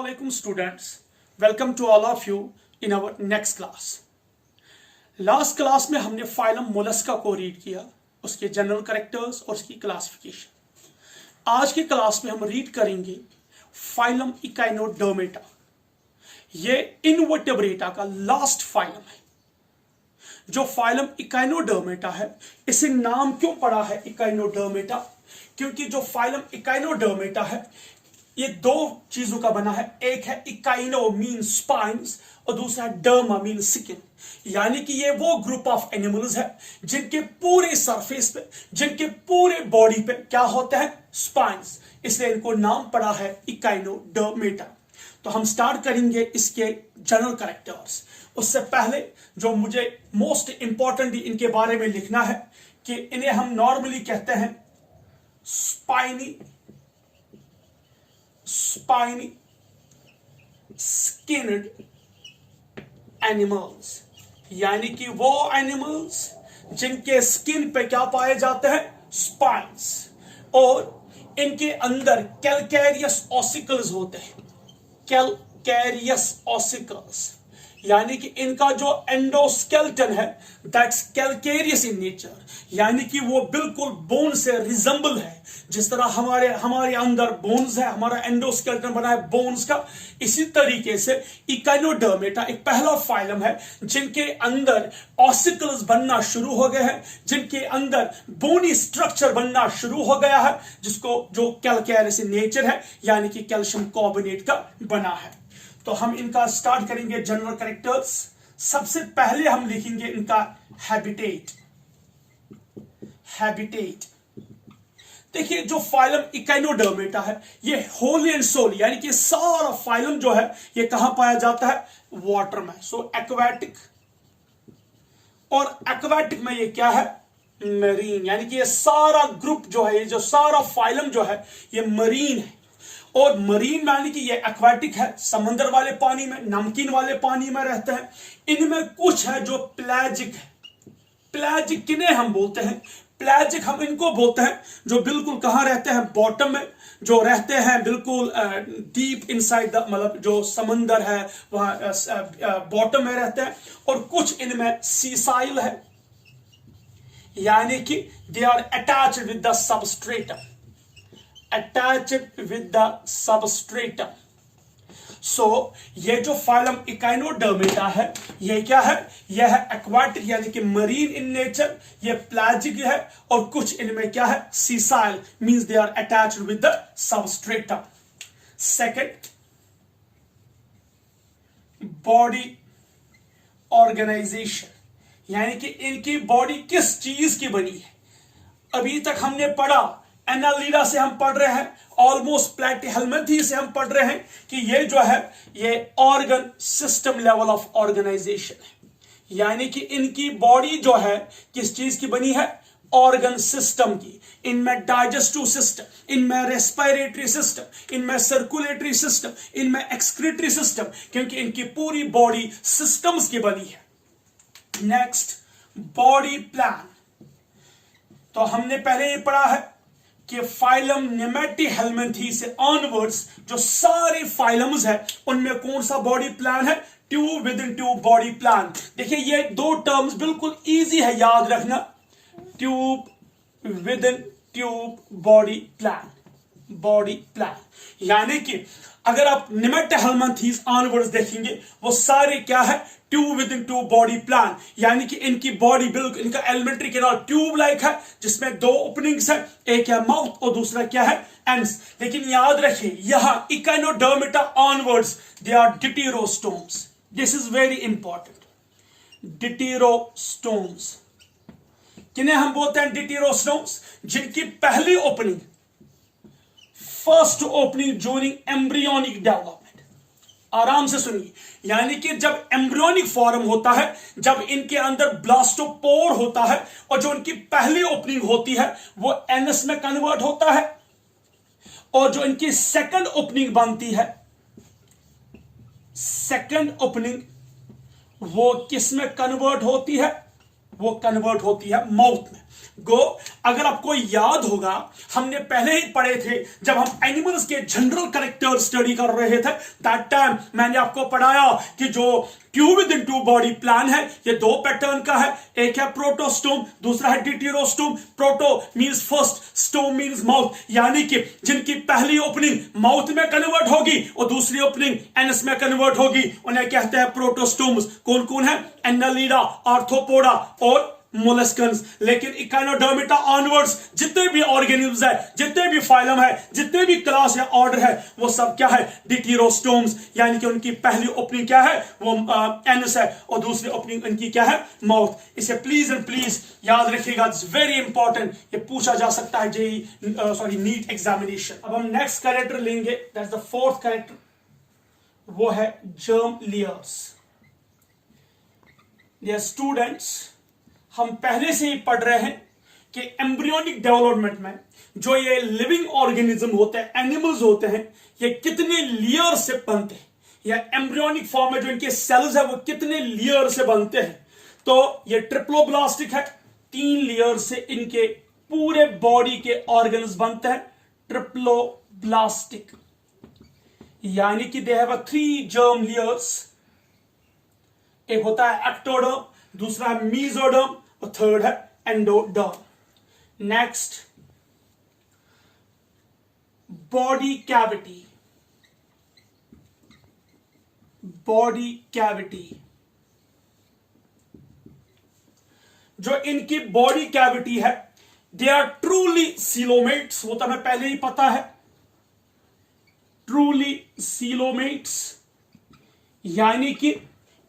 Assalamualaikum students, welcome to all of you in our next class. Last class में हमने phylum Mollusca को read किया, उसके general characters और उसकी क्लासिफिकेशन। आज की क्लास में हम रीड करेंगे फाइलम इकाइनोडर्मेटा। ये इनवर्टेब्रेटा का लास्ट फाइलम है। जो फाइलम इकाइनोडर्मेटा है, इसे नाम क्यों पड़ा है इकाइनोडर्मेटा? क्योंकि जो फाइलम इकाइनोडर्मेटा है ये दो चीजों का बना है। एक है इकाइनो मीन स्पाइन्स और दूसरा है डर्मा मीन स्किन। यानी कि ये वो ग्रुप ऑफ एनिमल्स है जिनके पूरे सरफेस पे, जिनके पूरे बॉडी पे क्या होते हैं? स्पाइन्स। इसलिए इनको नाम पड़ा है इकाइनोडर्मेटा। तो हम स्टार्ट करेंगे इसके जनरल कैरेक्टर्स। उससे पहले जो मुझे मोस्ट इंपॉर्टेंट इनके बारे में लिखना है कि इन्हें हम नॉर्मली कहते हैं spiny skinned animals, यानी कि वो एनिमल्स जिनके स्किन पे क्या पाए जाते हैं? स्पाइन्स। और इनके अंदर कैलकेरियस ऑसिकल्स होते हैं। कैलकेरियस ऑसिकल्स यानी कि इनका जो एंडोस्केलेटन है दैट्स कैलकेरियस इन नेचर, यानी कि वो बिल्कुल बोन से रिजेंबल है। जिस तरह हमारे अंदर बोन्स है, हमारा एंडोस्केलेटन बना है बोन्स का, इसी तरीके से इकाइनोडर्मेटा एक पहला फाइलम है जिनके अंदर ऑसिकल्स बनना शुरू हो गए हैं, जिनके अंदर बोनी स्ट्रक्चर बनना शुरू हो गया है, जिसको जो कैलकेरियस इन नेचर है यानी कि कैल्शियम कार्बोनेट का बना है। तो हम इनका स्टार्ट करेंगे जनरल कैरेक्टर्स। सबसे पहले हम लिखेंगे इनका हैबिटेट। देखिए, जो फाइलम इकाइनोडर्मेटा है ये होली एंड सोली यानी कि सारा फाइलम जो है ये कहां पाया जाता है? वाटर में। सो एक्वाटिक, और एक्वाटिक में ये क्या है? मरीन। यानी कि ये सारा ग्रुप जो है, ये जो सारा फाइलम जो है ये मरीन है। और मरीन यानी कि ये एक्वाटिक है, समंदर वाले पानी में, नमकीन वाले पानी में रहते हैं। इनमें कुछ है जो प्लाजिक है। प्लाजिक किन्हें हम बोलते हैं? प्लाजिक हम इनको बोलते हैं जो बिल्कुल कहां रहते हैं? बॉटम में, जो रहते हैं बिल्कुल डीप इनसाइड द, मतलब जो समंदर है वहां बॉटम में रहते हैं। और कुछ इनमें सीसाइल है, यानी कि they are attached with the substratum. So ये जो फाइलम इकाइनोडर्मेटा है ये क्या है? यह है एक्वाटिक यानी कि मरीन इन नेचर, ये प्लाजिक है, और कुछ इनमें क्या है? Sessile means they are attached with the substratum. Second, body organisation, यानी कि इनकी बॉडी किस चीज की बनी है। अभी तक हमने पढ़ा, एनालिडा से हम पढ़ रहे हैं, ऑलमोस्ट प्लेटिहेल्मिंथा से हम पढ़ रहे हैं कि ये जो है ये organ system level of organisation है। यानी कि इनकी बॉडी जो है किस चीज की बनी है? ऑर्गन सिस्टम की। इनमें डाइजेस्टिव सिस्टम, इनमें रेस्पिरेटरी सिस्टम, इनमें सर्कुलेटरी सिस्टम, इनमें एक्सक्रीटरी सिस्टम, क्योंकि इनकी पूरी बॉडी सिस्टम्स की बनी है। Next, body plan. तो हमने पहले ये पढ़ा है कि फाइलम नेमेटीहेल्मिंथा से ऑनवर्ड्स जो सारे फाइलम्स है उनमें कौन सा बॉडी प्लान है? Tube with in tube body plan. देखिए, ये दो टर्म्स बिल्कुल इजी है याद रखना, tube with in tube body plan. यानी कि अगर आप नेमेटीहेल्मिंथा ऑनवर्ड्स देखेंगे वो सारे क्या है? Tube with in tube body plan. यानी कि इनकी बॉडी बिल्कुल, इनका एलिमेंट्री कैनाल ट्यूब लाइक है जिसमें दो ओपनिंग्स है, एक है माउथ और दूसरा क्या है? एंड्स। लेकिन याद रखिए यहां Echinodermata onwards they are deuterostomes. This is very important. Deuterostomes किन्हें हम बोलते हैं? डिटेरोस्टोम्स जिनकी पहली opening, first opening during embryonic development. आराम से सुनिए, यानी कि जब एम्ब्रियोनिक फॉर्म होता है, जब इनके अंदर ब्लास्टोपोर होता है और जो इनकी पहली ओपनिंग होती है वो एनस में कन्वर्ट होता है, और जो इनकी सेकंड ओपनिंग बनती है, सेकंड ओपनिंग वो किस में कन्वर्ट होती है? वो कन्वर्ट होती है माउथ में। गो अगर आपको याद होगा हमने पहले ही पढ़े थे जब हम एनिमल्स के जनरल कैरेक्टर स्टडी कर रहे थे, दैट टाइम मैंने आपको पढ़ाया कि जो tube within to body plan है ये दो पैटर्न का है, एक है प्रोटोस्टोम, दूसरा है डिटेरोस्टोम। Proto means first, स्टोम means mouth, यानी कि जिनकी पहली ओपनिंग माउथ में कन्वर्ट होगी और दूसरी ओपनिंग एनस में कन्वर्ट होगी, उन्हें कहते हैं प्रोटोस्टोम्स। कौन कौन है? एनालिडा, आर्थ्रोपोडा और मोलस्कन्स। लेकिन इकाइनोडर्मिटा ऑनवर्ड्स जितने भी ऑर्गेनिज्म्स है, जितने भी फाइलम है, जितने भी क्लास या ऑर्डर है, वो सब क्या है? डिटेरोस्टोम्स, यानी कि उनकी पहली ओपनिंग क्या है? वो एनस है और दूसरी ओपनिंग उनकी क्या है? माउथ। इसे प्लीज एंड प्लीज याद रखिएगा, इट्स वेरी इंपॉर्टेंट, ये पूछा जा सकता है नीट एग्जामिनेशन। अब हम नेक्स्ट कैरेक्टर लेंगे, दैट्स द फोर्थ कैरेक्टर, वो है जर्म लेयर्स। डियर स्टूडेंट्स, हम पहले से ही पढ़ रहे हैं कि एम्ब्रियोनिक डेवलपमेंट में जो ये लिविंग ऑर्गेनिज्म होते हैं, एनिमल्स होते हैं, ये कितने लेयर से बनते हैं, या एम्ब्रियोनिक फॉर्म में जो इनके सेल्स है वो कितने लेयर से बनते हैं। तो ये ट्रिप्लोब्लास्टिक है, 3 लेयर से इनके पूरे बॉडी के ऑर्गन्स बनते हैं, ट्रिप्लोब्लास्टिक, यानी कि दे हैव 3 जर्म लेयर्स। एक होता है एक्टोडर्म, दूसरा है मीजोडर्म और थर्ड है endoderm. Next, body cavity. Body cavity, जो इनकी बॉडी कैविटी है, दे आर ट्रूली सीलोमेट्स, वो तो हमें पहले ही पता है, ट्रूली सीलोमेट्स, यानी कि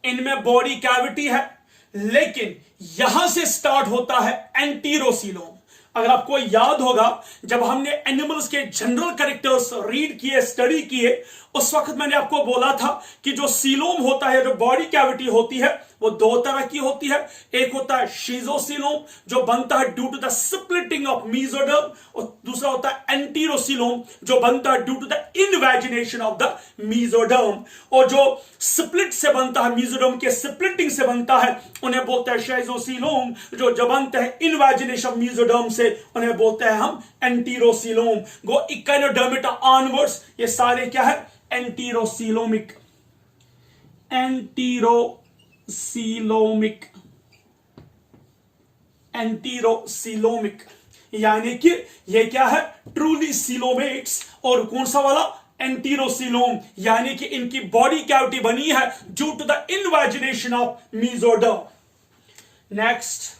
इनमें बॉडी कैविटी है, लेकिन यहां से स्टार्ट होता है एंटीरोसीलोम। अगर आपको याद होगा जब हमने एनिमल्स के जनरल कैरेक्टर्स रीड किए, स्टडी किए, उस वक्त मैंने आपको बोला था कि जो सीलोम होता है, जो बॉडी कैविटी होती है, वो 2 तरह की होती है। एक होता है शीजोसीलोम जो बनता है due to the splitting of mesoderm, और दूसरा होता है एंटीरोसीलोम जो बनता है due to the invagination of the mesoderm. और जो स्प्लिट से बनता है, मीजोडर्म के स्प्लिटिंग से बनता है, उन्हें बोलते हैं शीजोसीलोम। जो बनते हैं इनवैजिनेशन ऑफ मीजोडर्म से, उन्हें बोलते हैं हम एंटीरोसीलोम। गो इकाइनोडर्मिटा ऑनवर्ड्स, ये सारे क्या है? एंटीरोसीलोमिक, एंटीरोसीलोमिक, एंटीरोसीलोमिक, यानी कि ये क्या है? Truly coelomates. और कौन सा वाला? एंटीरोसीलोम, यानी कि इनकी बॉडी कैविटी बनी है due to the invagination of mesoderm. Next,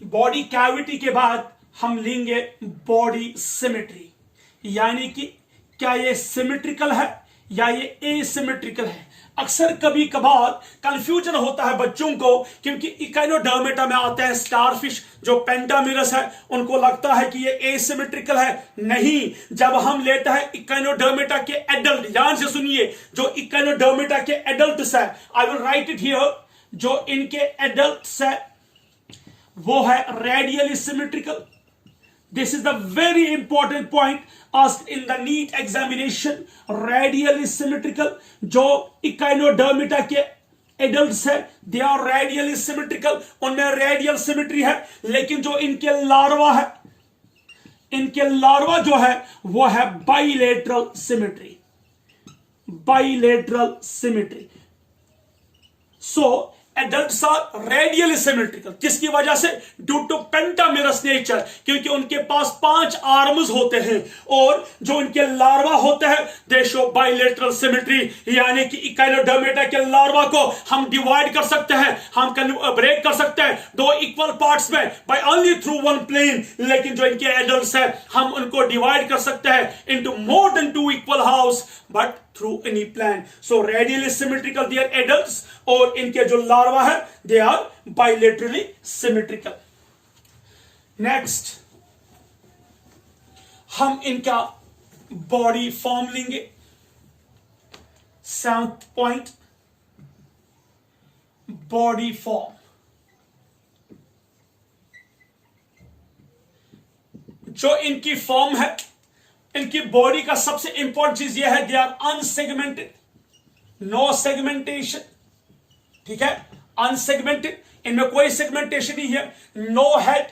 body cavity के बाद हम लेंगे बॉडी सिमेट्री, यानी कि क्या ये सिमेट्रिकल है या ये एसिमेट्रिकल है। अक्सर कभी कभार कंफ्यूजन होता है बच्चों को, क्योंकि इकाइनोडर्मेटा में आते हैं स्टारफिश जो पेंटामिरस है, उनको लगता है कि ये एसिमेट्रिकल है। नहीं, जब हम लेते हैं इकाइनोडर्मेटा के एडल्ट, ध्यान से सुनिए, जो इकाइनोडर्मेटा के एडल्ट्स है, आई विल राइट इट हियर, जो इनके एडल्ट्स है वो है radially symmetrical. This is the very important point asked in the NEET examination. Radially symmetrical. जो इकाइनोडर्मिटा के एडल्ट्स है, they are radially symmetrical. उनमें रेडियल सिमेट्री है, लेकिन जो इनके लार्वा है, इनके लार्वा जो है वो है bilateral symmetry, bilateral symmetry. So adults are radially symmetrical, किसकी वजह से? ड्यू टू पेंटामिरस नेचर, क्योंकि उनके पास 5 आर्म्स होते हैं, और जो उनके लार्वा होते हैं दे शो बाइलेटरल सिमेट्री, यानी कि इकाइनोडर्मेटा के लार्वा को हम डिवाइड कर सकते हैं, हम ब्रेक कर सकते हैं 2 इक्वल पार्ट्स में बाय ओनली थ्रू 1 प्लेन। लेकिन जो इनके एडल्ट्स है हम उनको डिवाइड कर सकते हैं into more than 2 equal house, but through any plan. So radially symmetrical they are adults, और इनके जो लार्वा है they are bilaterally symmetrical. Next, हम इनका बॉडी फॉर्म लेंगे। 7th point, body form. जो इनकी फॉर्म है, इनकी बॉडी का सबसे इंपॉर्टेंट चीज यह है, they are unsegmented, no segmentation, ठीक है, अनसेगमेंटेड, इनमें कोई सेगमेंटेशन नहीं है, नो हेड,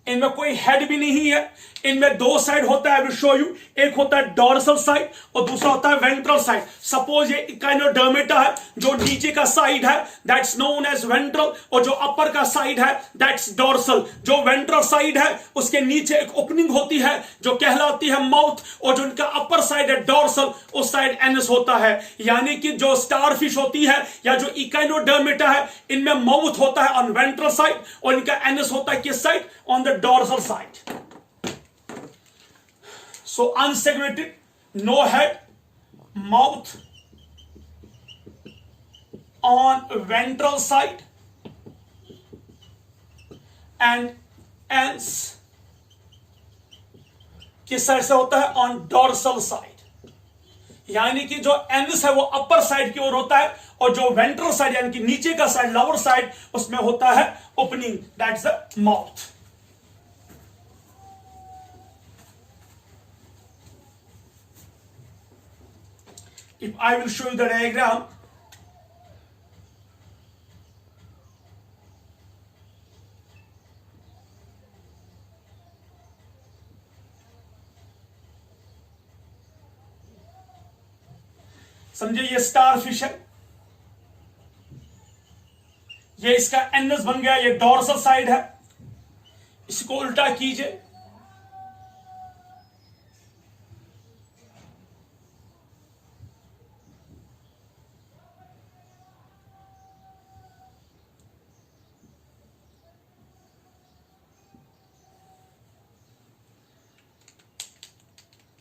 इनमें कोई हेड भी नहीं है, इनमें दो साइड होता है, शो यू, एक होता है डोर्सल साइड और दूसरा होता है वेंट्रल साइड। सपोज ये इकाइनोडर्मेटा है, जो नीचे का साइड है दैट्स नोन एज वेंट्रल, और जो अपर का साइड है दैट्स डोर्सल। जो वेंट्रल साइड है उसके नीचे एक ओपनिंग होती है जो कहलाती है माउथ, और जो इनका अपर साइड है डोर्सल, उस साइड एनस होता है। यानी कि जो स्टारफिश होती है या जो इकाइनोडर्मेटा है, इनमें माउथ होता है ऑन वेंट्रल साइड और इनका एनस होता है किस side, on the dorsal side. So unsegmented, no head, mouth on ventral side and ends किस साइड से होता है, ऑन डोर्सल साइड। यानी कि जो एंस है वो अपर साइड की ओर होता है और जो वेंट्रल साइड यानी कि नीचे का साइड, लोअर साइड, उसमें होता है opening, that's the mouth. If I will show you the diagram, समझिए ये स्टार फिश है, ये इसका एनस बन गया, ये डोर्सल साइड है। इसको उल्टा कीजिए,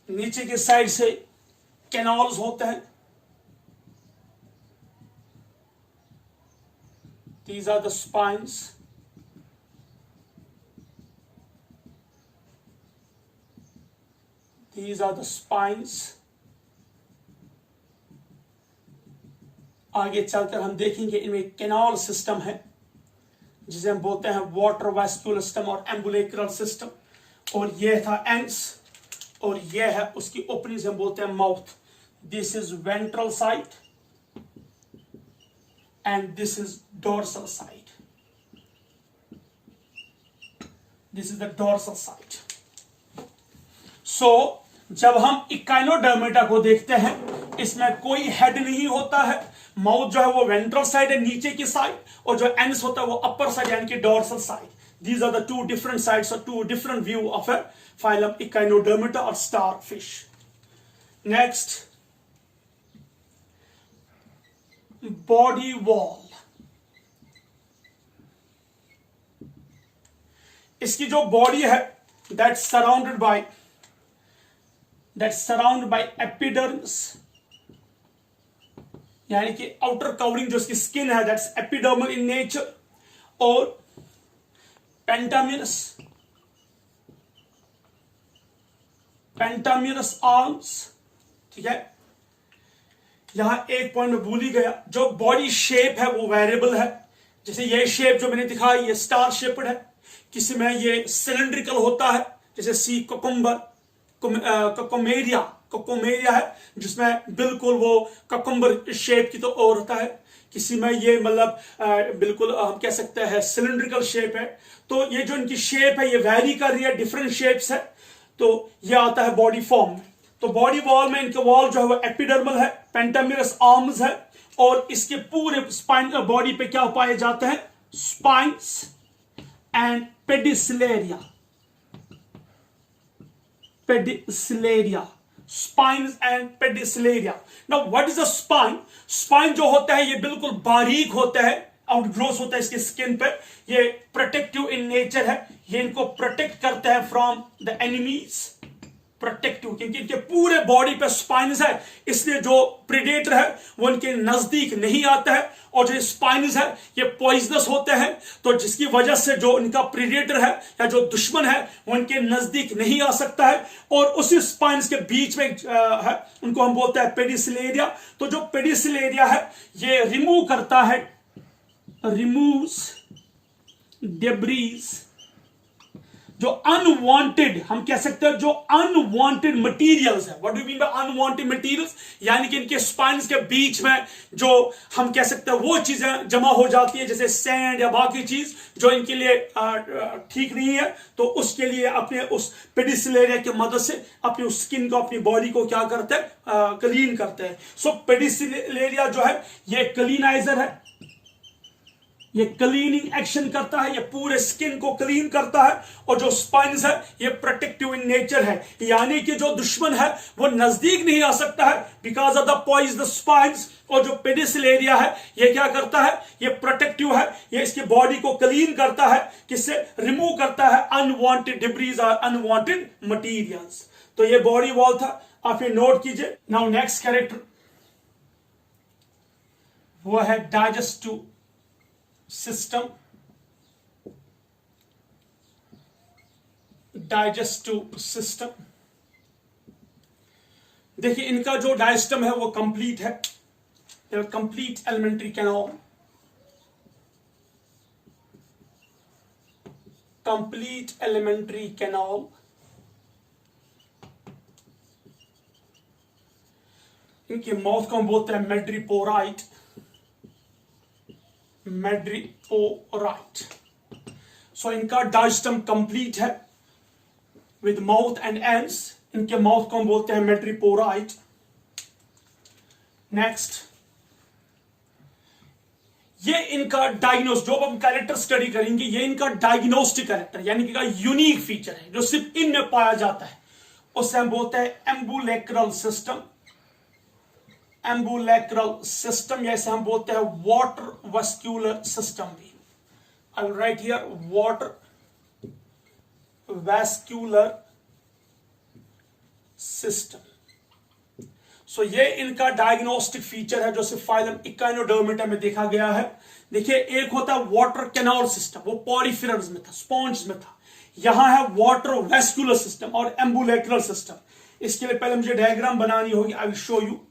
नीचे के साइड से कैनाल्स होते हैं, these are the spines, these are the spines। आगे चलकर हम देखेंगे इनमें कैनाल सिस्टम है जिसे हम बोलते हैं वाटर वास्कुलर सिस्टम और एम्बुलेक्रल सिस्टम, और ये था एंस और ये है उसकी ओपनिंग, हम बोलते हैं mouth. This is ventral side and this is dorsal side, this is the dorsal side. So जब हम इकाइनोडर्मेटा को देखते हैं, इसमें कोई हेड नहीं होता है, माउथ जो है वो वेंट्रल साइड है नीचे की साइड, और जो एंस होता है वो अपर साइड यानी कि dorsal side. These are the two different sides or two different view of a phylum Echinodermata or starfish. Next, body wall. इसकी जो बॉडी है that's surrounded by epidermis, यानी कि outer covering जो इसकी skin है that's epidermal in nature, और पेंटामिनस arms. ठीक है, यहां एक पॉइंट में भूल ही गया, जो बॉडी शेप है वो वेरिएबल है। जैसे ये शेप जो मैंने दिखाई ये स्टार शेप्ड है, किसी में ये सिलेंड्रिकल होता है, जैसे सी कोकोमेरिया है जिसमें बिल्कुल वो ककुम्बर शेप की तो और होता है, किसी में ये मतलब बिल्कुल हम कह सकते हैं सिलेंड्रिकल शेप है। तो ये जो इनकी शेप है ये वैरी कर रही है, डिफरेंट शेप्स है, तो ये आता है बॉडी फॉर्म में। तो बॉडी वॉल में इनके वॉल जो है वो एपिडर्मल है, पेंटामिरस आर्म्स है, और इसके पूरे स्पाइन बॉडी पे क्या पाए जाते हैं, spines and pedicellariae, spines and pedicellariae. Now what is a spine? Spine जो होता है ये बिल्कुल बारीक होता है, आउटग्रोथ होता है इसके स्किन पे, ये प्रोटेक्टिव इन नेचर है, ये इनको प्रोटेक्ट करता है फ्रॉम द एनिमीज, प्रोटेक्टिव, क्योंकि इनके पूरे बॉडी पे स्पाइन्स है, इसलिए जो प्रेडेटर है वो इनके नजदीक नहीं आता है, और जो स्पाइन्स है ये पॉइजनस होते हैं, तो जिसकी वजह से जो इनका प्रेडेटर है या जो दुश्मन है वो इनके नजदीक नहीं आ सकता है, और उसी स्पाइन्स के बीच में है, उनको हम बोलते हैं पेडिसिलेरिया। तो जो पेडिसिलेरिया है ये रिमूव करता है, रिमूव्स डेब्रीज जो अनवांटेड, हम कह सकते हैं जो अनवांटेड मटेरियल्स है। What do mean by unwanted materials? यानी कि इनके स्पाइन्स के बीच में जो हम कह सकते हैं वो चीजें जमा हो जाती है, जैसे सैंड या बाकी चीज जो इनके लिए ठीक नहीं है, तो उसके लिए अपने उस पेडिसिलेरिया की मदद से अपनी उस स्किन को, अपनी बॉडी को क्या करते हैं, क्लीन करते हैं। सो पेडिसिलेरिया जो है ये क्लीनाइजर है, ये क्लीनिंग एक्शन करता है, ये पूरे स्किन को क्लीन करता है। और जो स्पाइन्स है ये प्रोटेक्टिव इन नेचर है, यानी कि जो दुश्मन है वो नजदीक नहीं आ सकता है because of the poisonous spines. और जो पेडिसिलेरिया है ये क्या करता है, ये प्रोटेक्टिव है, ये इसकी बॉडी को क्लीन करता है, किससे, रिमूव करता है अनवांटेड डिब्रीज और अनवांटेड मटीरियल्स। तो ये बॉडी वॉल था, आप ये नोट कीजिए। नाउ नेक्स्ट कैरेक्टर वो है डाइजेस्टिव सिस्टम। डाइजेस्टिव सिस्टम, देखिए इनका जो डाइजेस्टम है वो कंप्लीट है, complete alimentary canal, complete alimentary canal. इनके माउथ को हम बोलते हैं मेड्रिपोराइट, मेड्रिपोराइट। सो इनका डाइजेस्टम कंप्लीट है विद माउथ एंड एंड्स। इनके माउथ को हम बोलते हैं मेड्रिपोराइट। नेक्स्ट, ये इनका डायग्नोस, जो हम कैरेक्टर स्टडी करेंगे, ये इनका डायग्नोस्टिक कैरेक्टर यानी कि यूनिक फीचर है जो सिर्फ इनमें पाया जाता है, उससे हम बोलते हैं एम्बुलेक्रल सिस्टम। एम्बुलेक्रल सिस्टम, या इसे हम बोलते हैं वाटर वेस्क्यूलर सिस्टम भी। I will write here water vascular system. So ये इनका डायग्नोस्टिक फीचर है जो सिर्फ फाइलम इकाइनोडर्मेटा में देखा गया है। देखिए एक होता है वाटर कैनाल सिस्टम, वो पॉरीफेरस में था, स्पॉन्ज में था। यहां है वाटर वेस्क्यूलर सिस्टम और एम्बुलेक्रल सिस्टम। इसके लिए पहले मुझे डायग्राम बनानी होगी, आई विल शो यू।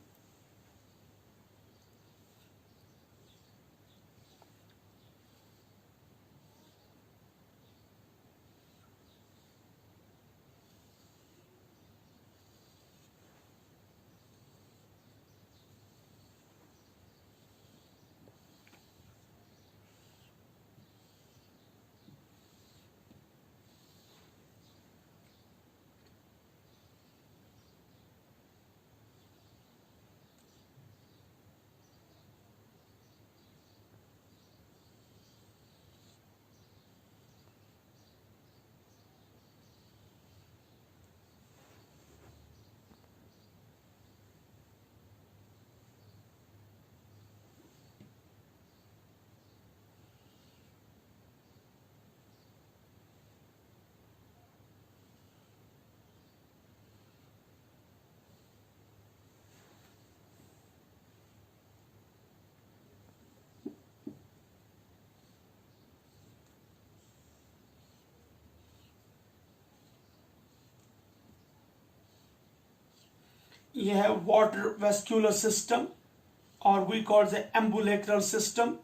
यह है वाटर वेस्क्यूलर सिस्टम और we call the ambulacral system.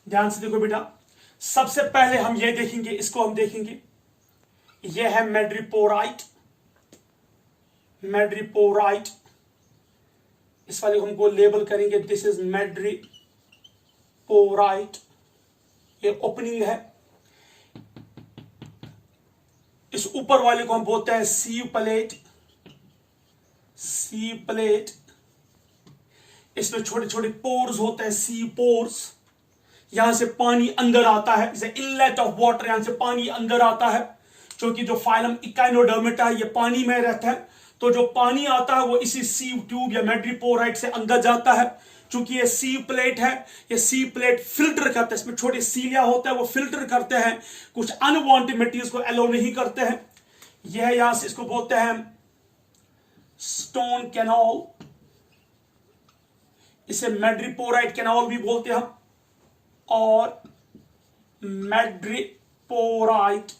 ध्यान से देखो बेटा, सबसे पहले हम ये देखेंगे, इसको हम देखेंगे, ये है मेड्रिपोराइट। मेड्रिपोराइट, इस वाले को हमको लेबल करेंगे, दिस इज मेड्रिपोराइट। ये ओपनिंग है। इस ऊपर वाले को हम बोलते हैं सीव प्लेट। सीव प्लेट, इसमें छोटे छोटे पोर्स होते हैं, सीव पोर्स। यहां से पानी अंदर आता है, जैसे इनलेट ऑफ वाटर, यहां से पानी अंदर आता है, क्योंकि जो फाइलम इकाइनोडर्मेटा है ये पानी में रहता है। तो जो पानी आता है वो इसी सीव ट्यूब या मेड्रिपोराइट से अंदर जाता है। चूंकि ये सीव प्लेट है, ये सीव प्लेट फिल्टर करता है, इसमें छोटे सीलिया होते हैं, वो फिल्टर करते हैं, कुछ अनवांटेड मटेरियल्स को अलाउ नहीं करते हैं। यह है, यहां से इसको बोलते हैं स्टोन कैनाल, इसे मैड्रिपोराइट कैनाल भी बोलते हैं हम, और मैड्रिपोराइट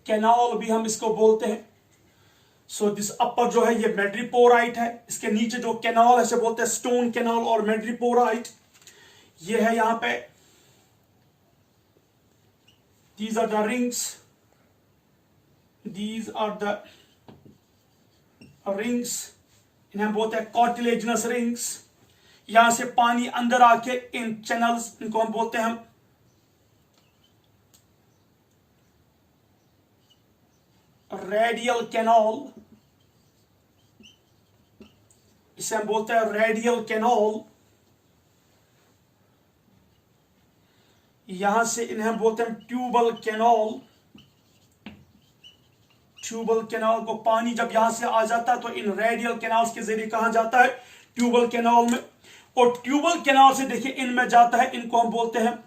कैनाल भी हम इसको बोलते हैं। सो दिस अपर जो है ये मैड्रिपोराइट है, इसके नीचे जो कैनाल है इसे बोलते हैं स्टोन कैनाल और मैड्रिपोराइट। ये है यहां पे, these are the rings, these are the rings, इन्हें हम बोलते हैं कार्टिलेजिनस रिंग्स। यहां से पानी अंदर आके इन चैनल्स, इनको हम बोलते हैं हम रेडियल कैनाल, इसे हम बोलते हैं रेडियल कैनाल। यहां से इन्हें हम बोलते हैं ट्यूबल कैनाल। ट्यूबल कैनाल को पानी जब यहां से आ जाता है तो इन रेडियल कैनाल्स के जरिए कहां जाता है, ट्यूबल कैनाल में। और ट्यूबल कैनाल से देखिए इनमें जाता है, इनको हम बोलते हैं,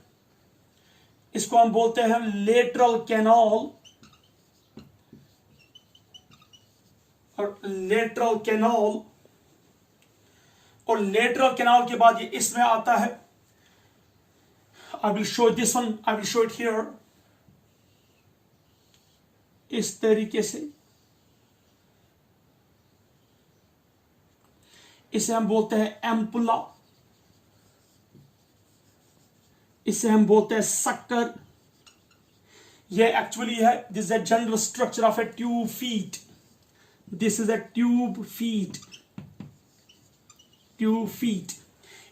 इसको हम बोलते हैं लेटरल कैनाल, और लेटरल कैनाल, और लेटरल कैनाल के बाद ये इसमें आता है। I will show this one, I will show it here, इस तरीके से। इसे हम बोलते हैं एम्पुला, इसे हम बोलते हैं सक्कर। यह एक्चुअली है, this is a general structure of A tube feet, this is a tube feet, tube feet.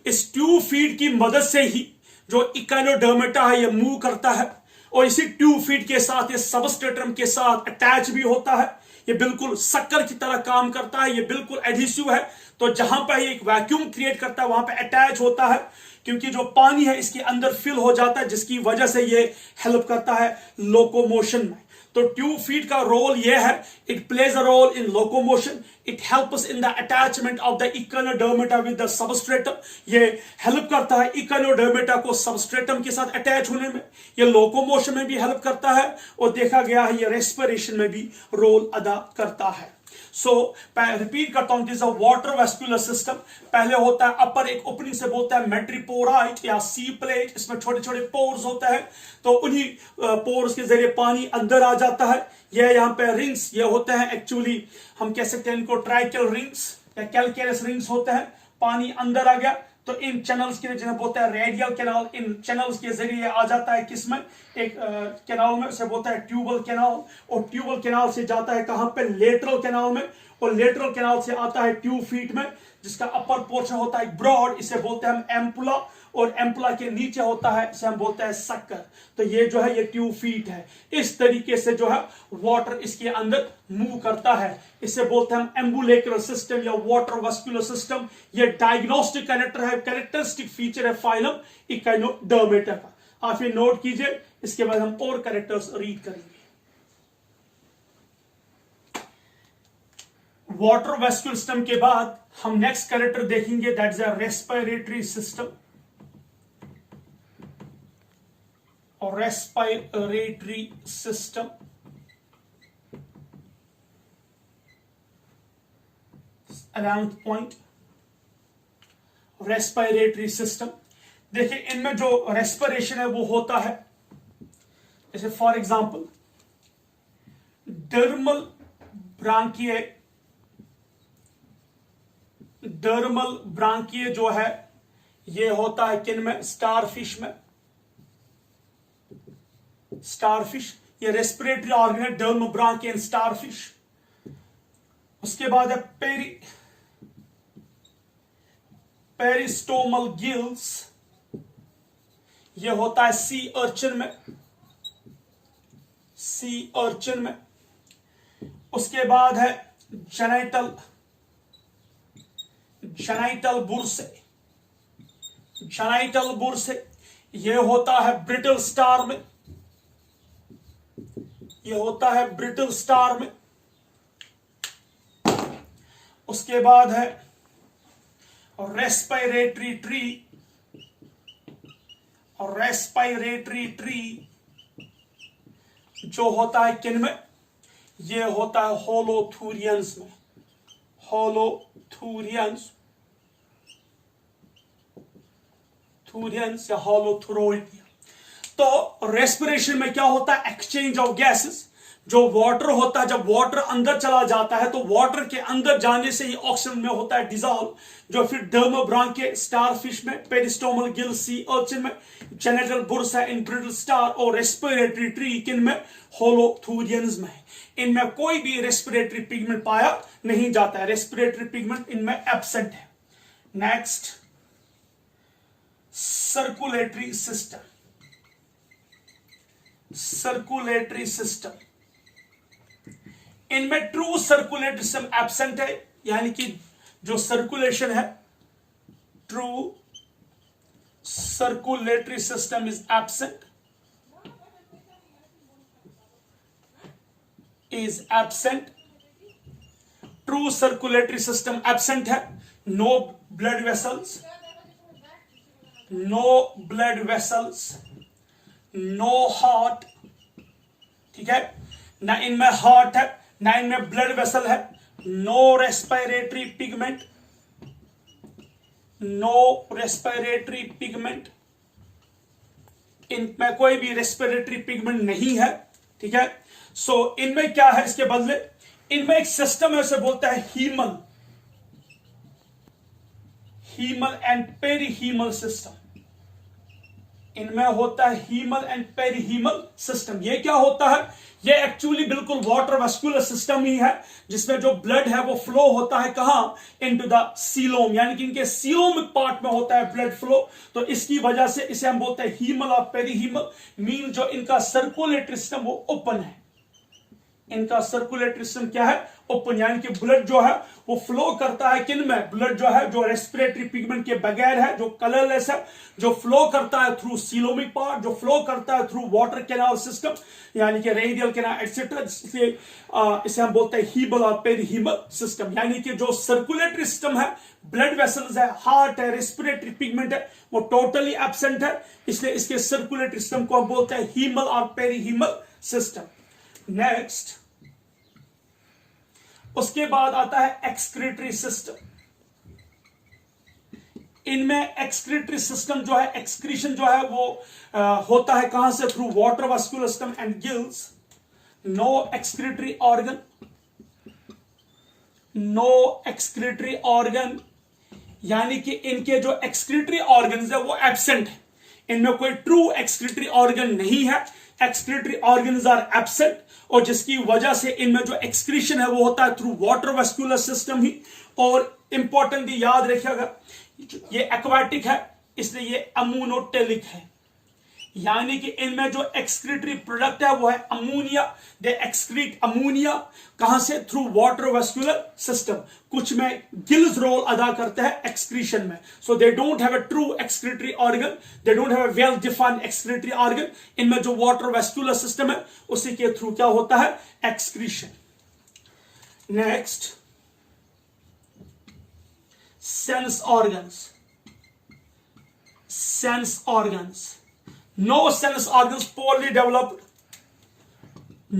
इस ट्यूब फीट की मदद से ही जो इकाइनोडर्मेटा है ये मूव करता है, और इसी ट्यूब फीट के साथ ये सबस्ट्रेटम के साथ अटैच भी होता है। ये बिल्कुल शक्कर की तरह काम करता है, ये बिल्कुल एडहेसिव है। तो जहां पर ये एक वैक्यूम क्रिएट करता है वहां पे अटैच होता है, क्योंकि जो पानी है इसके अंदर फिल हो जाता है, जिसकी वजह से ये हेल्प करता है लोकोमोशन में। तो ट्यूब फीट का रोल ये है, it plays a role in locomotion, it helps in the attachment of the Echinodermata with the substratum. ये हेल्प करता है इकाइनोडर्मेटा को सबस्ट्रेटम के साथ अटैच होने में, ये लोकोमोशन में भी हेल्प करता है, और देखा गया है ये रेस्पिरेशन में भी रोल अदा करता है। सो रिपीट करता हूं, दिस वाटर वेस्कुलर सिस्टम। पहले होता है अपर एक ओपनिंग से बोलता है मैड्रिपोराइट या सी प्लेट, इसमें छोटे छोटे पोर्स होते हैं, तो उन्हीं पोर्स के जरिए पानी अंदर आ जाता है। यह यहाँ पे रिंग्स ये होते हैं, एक्चुअली हम कह सकते हैं इनको ट्राइकल रिंग्स या कैलकेरस रिंग्स होते हैं। पानी अंदर आ गया तो इन चैनल्स के जिन्हें बोलते हैं रेडियल कैनाल, इन चैनल्स के जरिए आ जाता है किसमें, एक कैनाल में, उसे बोलता है ट्यूबल कैनाल। और ट्यूबल कैनाल से जाता है कहां पे, लेटरल कैनाल में, और लेटरल कैनाल से आता है ट्यूब फीट में, जिसका अपर पोर्शन होता है ब्रॉड, इसे बोलते हैं हम एम्पुला, और एम्पुला के नीचे होता है, इसे हम बोलते हैं सक्कर। तो ये जो है ये ट्यूब फीट है। इस तरीके से जो है वाटर इसके अंदर मूव करता है, इसे बोलते हैं हम एम्बुलेक्रल सिस्टम या वाटर वेस्कुलर सिस्टम। ये डायग्नोस्टिक कैरेक्टर है, कैरेक्टरिस्टिक फीचर है फाइलम इकाइनोडर्मेटा का। आप ये नोट कीजिए, इसके बाद हम और कैरेक्टर्स रीड करेंगे। वाटर वेस्कुलर सिस्टम के बाद हम नेक्स्ट कैरेक्टर देखेंगे, that is a respiratory system. और respiratory system, around point respiratory system. देखिए इनमें जो रेस्पिरेशन है वो होता है, जैसे for example dermal branchiae, dermal branchiae जो है ये होता है किन में, स्टारफिश में। स्टारफिश ये रेस्पिरेटरी ऑर्गन है, डर्म ब्रांकिए इन स्टारफिश। उसके बाद है पेरिस्टोमल गिल्स, ये होता है सी अर्चिन में, सी अर्चिन में। उसके बाद है जेनाइटल, जेनाइटल बुर्से, जेनाइटल बुर्से ये होता है ब्रिटल स्टार में, ये होता है ब्रिटल स्टार में। उसके बाद है रेस्पिरेटरी ट्री, और रेस्पिरेटरी ट्री जो होता है किन में, ये होता है होलोथूरियंस में, होलोथूरियंस या होलोथुरोइड। तो रेस्पिरेशन में क्या होता है, एक्सचेंज ऑफ गैसेस। जो वाटर होता है, जब वाटर अंदर चला जाता है तो वाटर के अंदर जाने से ही ऑक्सीजन में होता है डिजॉल्व, जो फिर डर्मोब्रांकिया स्टारफिश में, पेरिस्टोमल गिल सी अर्चिन में, जेनेटल बुर्सा इन ब्रिटल स्टार और रेस्पिरेटरी ट्री किन में, होलोथूरियंस में। इनमें कोई भी रेस्पिरेटरी पिगमेंट पाया नहीं जाता है, रेस्पिरेटरी पिगमेंट इनमें एब्सेंट है। Next, circulatory system. Circulatory system, इनमें ट्रू सर्कुलेटरी सिस्टम एब्सेंट है, यानी कि जो सर्कुलेशन है, true circulatory system is absent, true circulatory system absent है। No blood vessels, no heart, ठीक है, ना इनमें हार्ट है ना इनमें ब्लड वेसल है। नो रेस्पिरेटरी पिगमेंट, इनमें कोई भी रेस्पिरेटरी पिगमेंट नहीं है, ठीक है। सो इनमें क्या है, इसके बदले इनमें एक सिस्टम है, उसे बोलता है हीमल एंड पेरीहीमल सिस्टम। इनमें होता है हीमल एंड पेरीहीमल सिस्टम। ये क्या होता है, ये एक्चुअली बिल्कुल वाटर वेस्कुलर सिस्टम ही है, जिसमें जो ब्लड है वो फ्लो होता है कहां, इनटू द सीलोम, यानी कि इनके सीलोमिक पार्ट में होता है ब्लड फ्लो। तो इसकी वजह से इसे हम बोलते हैं हीमल और पेरीहीमल। मीन जो इनका सर्कुलेटरी सिस्टम वो ओपन है, इनका सर्कुलेटरी सिस्टम क्या है, ओपन, यानी कि ब्लड जो है वो फ्लो करता है किन में, ब्लड जो है जो रेस्पिरेटरी पिगमेंट के बगैर है, जो कलरलेस है, जो फ्लो करता है थ्रू सीलोमिक पार्ट, जो फ्लो करता है थ्रू वाटर कैनाल सिस्टम, यानी कि रेडियल कैनाल एक्सेट्रा। इसलिए इसे हम बोलते हैं हीमल और पेरीहीमल सिस्टम। यानी कि जो सर्कुलेटरी सिस्टम है, ब्लड वेसल्स है, हार्ट है, रेस्पिरेटरी पिगमेंट है, वो टोटली एब्सेंट है, इसलिए इसके सर्कुलेटरी सिस्टम को हम बोलते हैं हीमल और पेरीहीमल सिस्टम। नेक्स्ट, उसके बाद आता है एक्सक्रीटरी सिस्टम। इनमें एक्सक्रीटरी सिस्टम जो है, एक्सक्रीशन जो है वो होता है कहां से, through water vascular system and gills. No excretory organ, यानी कि इनके जो एक्सक्रीटरी ऑर्गन है वो एब्सेंट है, इनमें कोई ट्रू एक्सक्रीटरी ऑर्गन नहीं है, एक्सक्रीटरी ऑर्गन्स आर एब्सेंट, और जिसकी वजह से इनमें जो एक्सक्रीशन है वो होता है थ्रू वाटर वेस्कुलर सिस्टम ही। और इंपॉर्टेंटली याद रखिएगा, ये एक्वाटिक है, इसलिए ये अमोनोटेलिक है, यानी कि इनमें जो एक्सक्रीटरी प्रोडक्ट है वो है अमोनिया। दे एक्सक्रीट अमोनिया, कहां से, थ्रू वाटर वेस्कुलर सिस्टम। कुछ में गिल्स रोल अदा करते हैं एक्सक्रीशन में। So they don't have a true excretory organ, they don't have a well defined excretory organ. इनमें जो वाटर वेस्कुलर सिस्टम है उसी के थ्रू क्या होता है, excretion. Next, sense organs. No sense organs, poorly developed.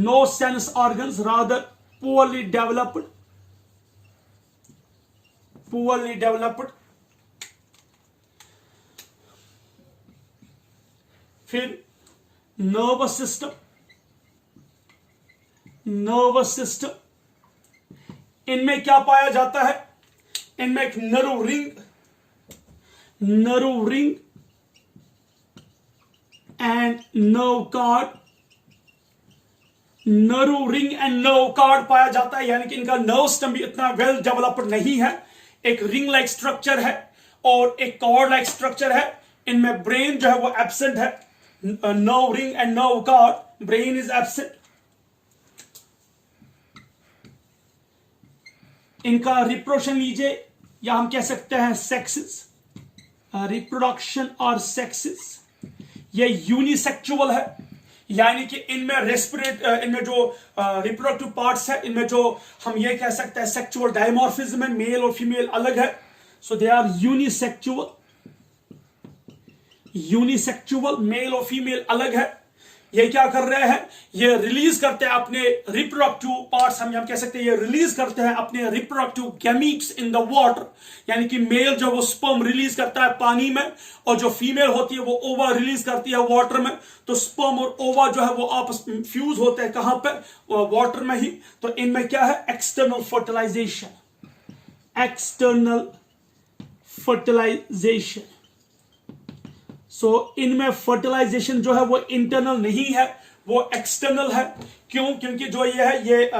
No sense organs, rather poorly developed. फिर nervous system. इनमें क्या पाया जाता है, इनमें एक nerve ring and nerve card पाया जाता है, यानी कि इनका नर्व सिस्टम भी इतना वेल डेवलप्ड नहीं है। एक रिंग लाइक स्ट्रक्चर है और एक कॉर्ड लाइक स्ट्रक्चर है। इनमें ब्रेन जो है वो एब्सेंट है, nerve ring and nerve card, brain is absent. इनका रिप्रोडक्शन लीजिए, या हम कह सकते हैं सेक्सेस, रिप्रोडक्शन और सेक्सेस, ये यूनिसेक्सुअल है, यानी कि इनमें इनमें जो रिप्रोडक्टिव पार्ट्स है, इनमें जो हम ये कह सकते हैं सेक्सुअल डायमॉर्फिज्म है, मेल और फीमेल अलग है। So they are unisexual, mail और फीमेल अलग है। ये क्या कर रहे हैं, ये रिलीज करते हैं अपने रिप्रोडक्टिव पार्ट्स, हम कह सकते हैं ये रिलीज करते हैं अपने reproductive gametes in the water, यानी कि मेल जो वो स्पर्म रिलीज करता है पानी में, और जो फीमेल होती है वो ओवा रिलीज करती है वाटर में। तो स्पर्म और ओवा जो है वो आपस में फ्यूज होते हैं, कहां पे, वाटर में ही। तो इनमें क्या है, एक्सटर्नल फर्टिलाइजेशन, एक्सटर्नल फर्टिलाइजेशन। सो इनमें फर्टिलाइजेशन जो है वो इंटरनल नहीं है, वो एक्सटर्नल है। क्यों, क्योंकि जो ये है, ये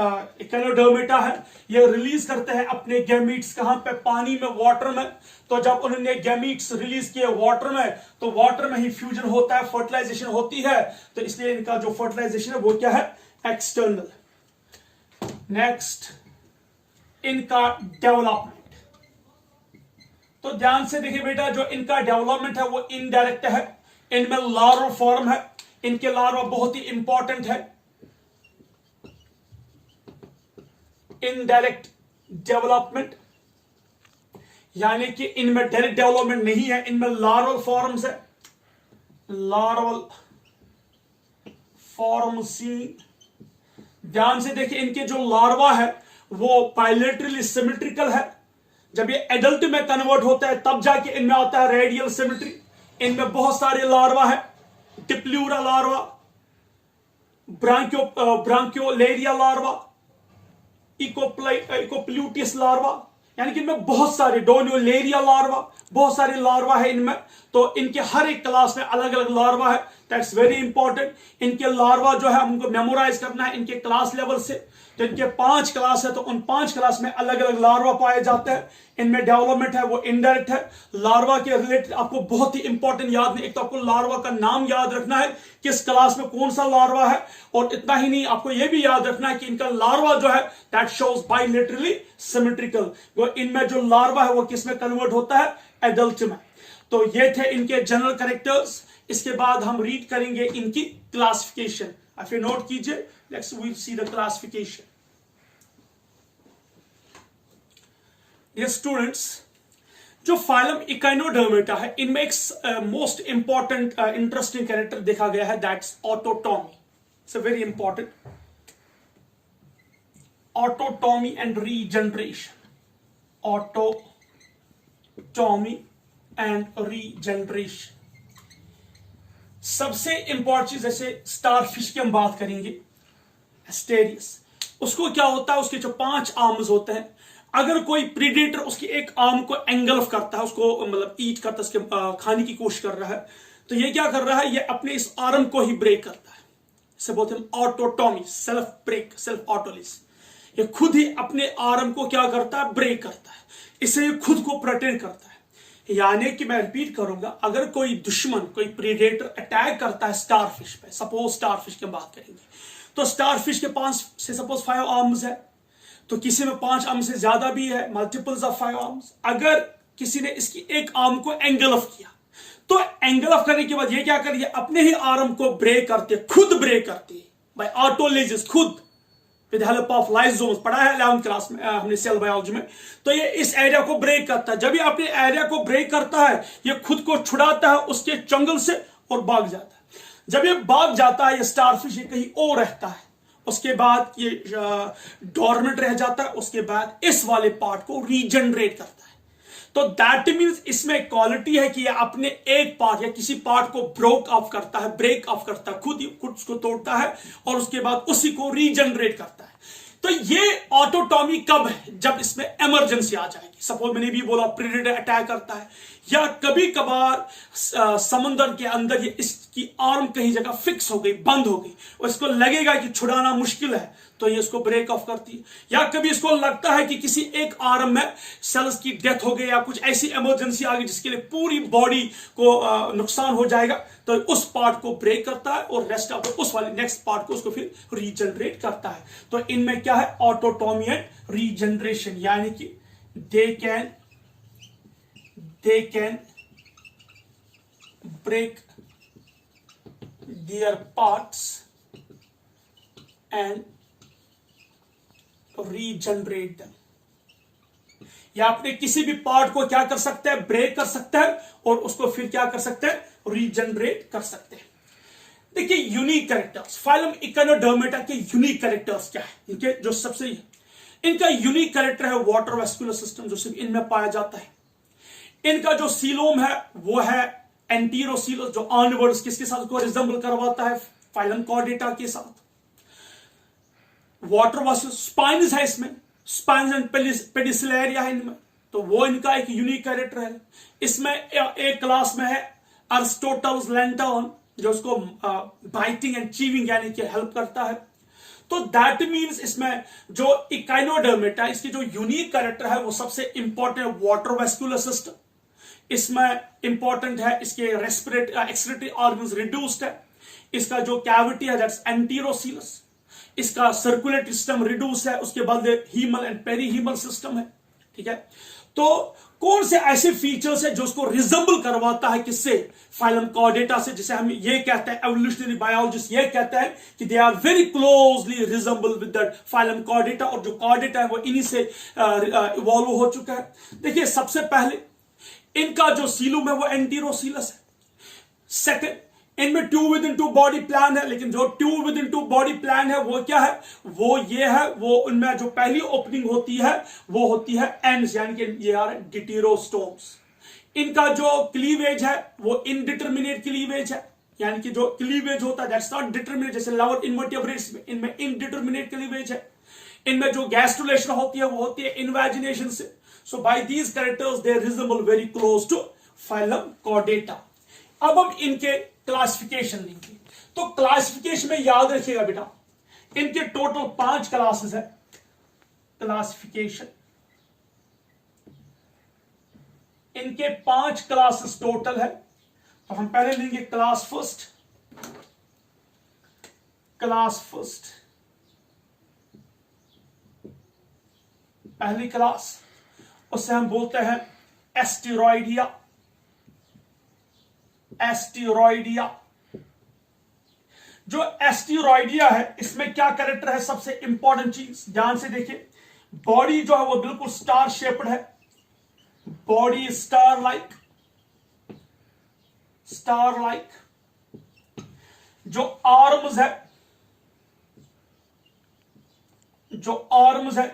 इकोनोडर्मेटा है, ये रिलीज करते हैं अपने गैमीट्स कहां पे, पानी में, वाटर में। तो जब उन्होंने गैमीट्स रिलीज किए वाटर में, तो वाटर में ही फ्यूजन होता है, फर्टिलाइजेशन होती है। तो इसलिए इनका जो फर्टिलाइजेशन है वो क्या है, एक्सटर्नल। नेक्स्ट, इनका डेवलपमेंट। तो ध्यान से देखिए बेटा, जो इनका डेवलपमेंट है वो इनडायरेक्ट है, इनमें लार्वा फॉर्म है, इनके लार्वा बहुत ही इंपॉर्टेंट है। इनडायरेक्ट डेवलपमेंट, यानी कि इनमें डायरेक्ट डेवलपमेंट नहीं है, इनमें लार्वल फॉर्म्स है, लार्वल फॉर्म सी। ध्यान से देखिए, इनके जो लार्वा है वो बायलैटरली सिमेट्रिकल है। जब ये एडल्ट में कन्वर्ट होता है तब जाके इनमें आता है रेडियल सिमेट्री। इनमें बहुत सारे लार्वा है, टिप्ल्यूरा लार्वा, ब्रांक्योलेरिया लार्वा, इकोप्ल्यूटियस लार्वा, यानी कि इनमें बहुत सारे, डोनियोलेरिया लार्वा, बहुत सारे लार्वा है इनमें। तो इनके हर एक क्लास में अलग अलग लार्वा है, दैट्स वेरी इंपॉर्टेंट। इनके लार्वा जो है हमको मेमोराइज करना है इनके क्लास लेवल से। तो इनके 5 क्लास है, तो उन 5 क्लास में अलग अलग लार्वा पाए जाते हैं। इनमें डेवलपमेंट है वो इनडायरेक्ट है। लार्वा के रिलेटेड आपको बहुत ही इंपॉर्टेंट याद नहीं, एक तो आपको लार्वा का नाम याद रखना है, किस क्लास में कौन सा लार्वा है, और इतना ही नहीं, आपको यह भी याद रखना है कि इनका लार्वा जो है दैट शोज बायलैटरली सिमेट्रिकल। वो इनमें जो लार्वा है वो किस में कन्वर्ट होता है, एडल्ट में। तो ये थे इनके जनरल कैरेक्टर्स। इसके बाद हम रीड करेंगे इनकी क्लासिफिकेशन। फिर नोट कीजिए, let's we see the classification. Dear students, जो फाइलम इकाइनोडर्मेटा है, इनमें एक मोस्ट इंपॉर्टेंट इंटरेस्टिंग कैरेक्टर देखा गया है, that's autotomy. It's a very important, autotomy and regeneration, autotomy and regeneration. सबसे इंपॉर्टेंट चीज, जैसे स्टारफिश की हम बात करेंगे, एस्टेरियस, उसको क्या होता है, उसके जो 5 आर्म्स होते हैं, अगर कोई प्रीडेटर उसकी एक आर्म को एंगल्फ करता है, उसको मतलब ईट करता है, उसके खाने की कोशिश कर रहा है, तो ये क्या कर रहा है, ये अपने इस आर्म को ही ब्रेक करता है। इसे बोलते हैं ऑटोटॉमी, सेल्फ ब्रेक, सेल्फ ऑटोलिस। ये खुद ही अपने आर्म को क्या करता है, ब्रेक करता है, इससे ये खुद को प्रोटेक्ट करता है। यानी कि मैं रिपीट करूंगा, अगर कोई दुश्मन, कोई प्रीडेटर अटैक करता है स्टारफिश पे, सपोज स्टारफिश की बात करेंगे, तो स्टारफिश के 5 से सपोज 5 आर्म्स है, तो किसी में 5 आर्म से ज्यादा भी है, मल्टीपल्स ऑफ 5 आर्म्स। अगर किसी ने इसकी एक आर्म को एंगल्फ किया, तो एंगल्फ करने के बाद ये क्या करिए, अपने ही आर्म को ब्रेक करते, खुद ब्रेक करती बाय ऑटोलिसिस, खुद, विद हेल्प ऑफ लाइसोम्स। पढ़ा है 11th क्लास में हमने सेल बायोलॉजी में। तो ये इस एरिया को ब्रेक करता है। जब ये अपने एरिया को ब्रेक करता है, ये खुद को छुड़ाता है उसके चंगल से और भाग जाता है। जब ये भाग जाता है, ये स्टारफिश ये कहीं और रहता है, उसके बाद ये डोरमेंट रह जाता है, उसके बाद इस वाले पार्ट को रीजनरेट करता है। तो दैट मीन्स इसमें क्वालिटी है कि ये अपने एक पार्ट या किसी पार्ट को ब्रेक ऑफ करता है, खुद उसको तोड़ता है और उसके बाद उसी को रीजनरेट करता है। तो ये ऑटोटॉमी कब है, जब इसमें इमरजेंसी आ जाएगी। सपोज मैंने भी बोला प्रेडेटर अटैक करता है, या कभी कभार समंदर के अंदर ये इसकी आर्म कहीं जगह फिक्स हो गई, बंद हो गई, और इसको लगेगा कि छुड़ाना मुश्किल है, तो ये इसको ब्रेक ऑफ करती है। या कभी इसको लगता है कि किसी एक आर्म में सेल्स की डेथ हो गई या कुछ ऐसी इमरजेंसी आ गई जिसके लिए पूरी बॉडी को नुकसान हो जाएगा, तो उस पार्ट को ब्रेक करता है और रेस्ट ऑफ उस वाले नेक्स्ट पार्ट को उसको फिर रीजनरेट करता है। तो इनमें क्या है, ऑटोटॉमी एंड रीजनरेशन, यानी कि they can break their parts and regenerate them। या अपने किसी भी पार्ट को क्या कर सकते हैं, ब्रेक कर सकते हैं और उसको फिर क्या कर सकते हैं, रीजनरेट कर सकते हैं। देखिए यूनिक कैरेक्टर्स, फाइलम इकोनोडर्मेटा के यूनिक कैरेक्टर्स क्या है, इनके जो सबसे इनका यूनिक कैरेक्टर है वाटर वेस्कुलर सिस्टम, जो सिर्फ इनमें पाया जाता है। इनका जो सीलोम है वो है एंटीरोसीलस, जो ऑनवर्ड्स किसके साथ को रिजेंबल करवाता है, फाइलम कॉर्डेटा के साथ। वाटर वेस्कुलर स्पाइन्स है इसमें, स्पाइन्स एंड पेडिसिलेरिया है इनमें, तो वो इनका एक यूनिक कैरेक्टर है। इसमें एक क्लास में है अरिस्टोटल्स लैंटर्न, जो उसको बाइटिंग एंड चीविंग यानी कि हेल्प करता है। तो दैट मीन्स इसमें जो इकाइनोडर्मेटा, इसकी जो यूनिक कैरेक्टर है वो सबसे इंपॉर्टेंट है वाटर वेस्कुलर सिस्टम। इसमें इंपॉर्टेंट है इसके एक्सक्रीटरी ऑर्गन्स रिड्यूस्ड है। इसका जो कैविटी है दैट्स एंटीरोसीलस। इसका सर्कुलेटरी सिस्टम रिड्यूस है, उसके बाद हीमल एंड पेरीहीमल सिस्टम है। ठीक है, तो कौन से ऐसे फीचर्स है जो उसको रिजेंबल करवाता है किससे, फाइलम कॉर्डेटा से, जिसे हम ये कहते हैं, एवोल्यूशनरी बायोलॉजिस्ट ये कहते हैं कि they are very closely resemble with that phylum Chordata, और जो कॉर्डेटा है वो इन्हीं से इवॉल्व हो चुका है। देखिए सबसे पहले इनका जो सीलुम है वो एंटीरोसीलस है। सेकंड, इनमें 2 within 2 बॉडी प्लान है, लेकिन जो 2 within 2 बॉडी प्लान है वो क्या है, वो ये है, वो उनमें जो पहली ओपनिंग होती है वो होती है एंड्स, यानी कि ये आ रहे डिटेरोस्टोम्स। इनका जो क्लीवेज है वो इनडिटर्मिनेट क्लीवेज है, यानी कि जो क्लीवेज होता है दैट्स नॉट डिटर्मिनेट, जैसे लोअर इनवर्टिब्रेट्स में, इनमें इनडिटर्मिनेट क्लीवेज है। इनमें जो गैस्ट्रुलेशन होती है वो होती है इनवैजिनेशन से। So by these characters they resemble very close to phylum Chordata. अब हम इनके क्लासिफिकेशन लेंगे, तो क्लासिफिकेशन में याद रखिएगा बेटा, इनके टोटल 5 क्लासेस है। क्लासिफिकेशन इनके 5 क्लासेस टोटल है। तो हम पहले लेंगे क्लास फर्स्ट। पहली क्लास, उसे हम बोलते हैं एस्टेरॉइडिया। जो एस्टेरॉइडिया है इसमें क्या कैरेक्टर है, सबसे इंपॉर्टेंट चीज ध्यान से देखिए, बॉडी जो है वो बिल्कुल स्टार शेप्ड है, बॉडी स्टार लाइक। जो आर्म्स है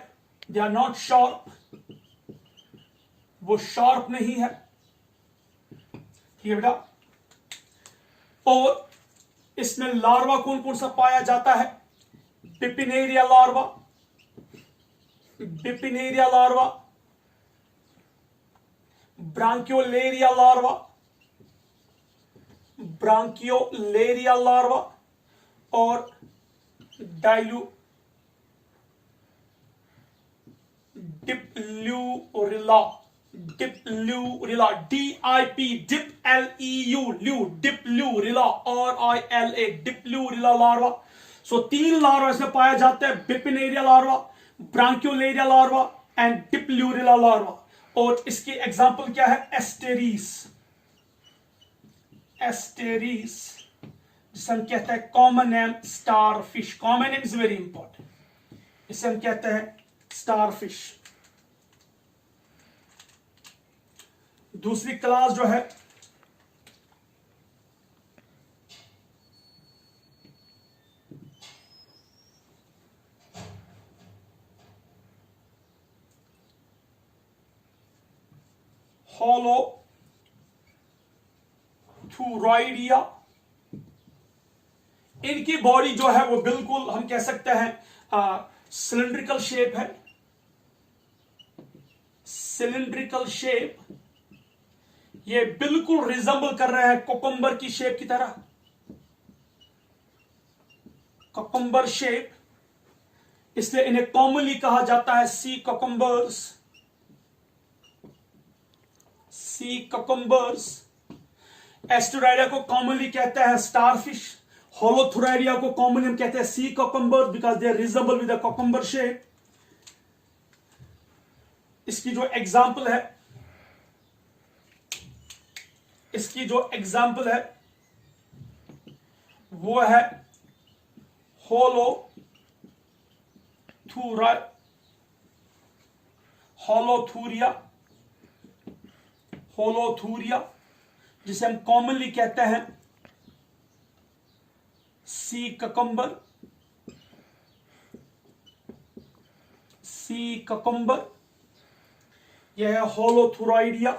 दे आर नॉट शार्प, वो शार्प नहीं है, ठीक है बेटा। और इसमें लार्वा कौन कौन सा पाया जाता है, बिपिनेरिया लार्वा, ब्रांकियोलेरिया लार्वा, और डिप्लूरिला, डिप्लूरिला, RILA, डिप्लूरिला लार्वा। सो 3 लार्वा इसमें पाया जाता है, बिपिनेरिया लार्वा, ब्रांकियोलेरिया लार्वा एंड डिप्लूरिला लार्वा। और इसकी एग्जांपल क्या है, एस्टेरीस, जिसे हम कहते हैं common name star fish. Common name is very important, इसे हम कहते हैं स्टार फिश। दूसरी क्लास जो है होलोथुरॉइडिया। इनकी बॉडी जो है वो बिल्कुल हम कह सकते हैं सिलिंड्रिकल शेप, ये बिल्कुल रिजेंबल कर रहे हैं कोकम्बर की शेप की तरह, कोकम्बर शेप, इसलिए इन्हें कॉमनली कहा जाता है सी कोकम्बर्स। एस्टेरॉइडिया को कॉमनली कहते हैं स्टारफिश, होलोथुरॉइडिया को कॉमनली हम कहते हैं sea cucumbers because they are resemble with the cucumber shape. इसकी जो एग्जाम्पल है वो है होलोथूरिया, जिसे हम कॉमनली कहते हैं सी ककम्बर, सी ककम्बर, यह है होलोथुराइडिया।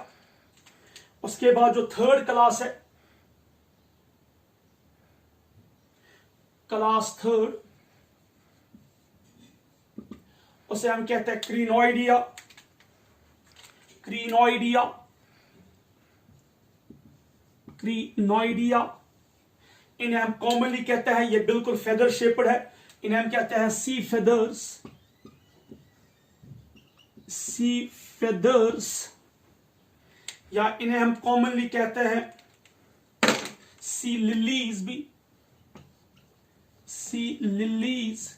उसके बाद जो थर्ड क्लास है, क्लास थर्ड, उसे हम कहते हैं क्रीनोइडिया, क्रीनोइडिया, क्रीनोइडिया। इन्हें हम कॉमनली कहते हैं, ये बिल्कुल फेदर शेप्ड है, इन्हें हम कहते हैं सी फेदर्स, सी फेदर्स, या इन्हें हम कॉमनली कहते हैं सी लिलीज भी, सी लिलीज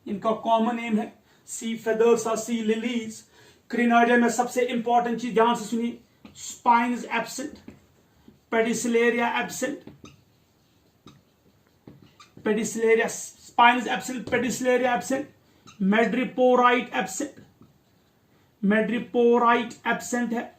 इनका कॉमन नेम है, सी फेदर्स और सी लिलीज। क्रीनोइडिया में सबसे इंपॉर्टेंट चीज ध्यान से सुनिए, spine is absent, pedicellariae absent, pedicellariae, spine is absent, pedicellariae absent, madreporite absent, madreporite absent है।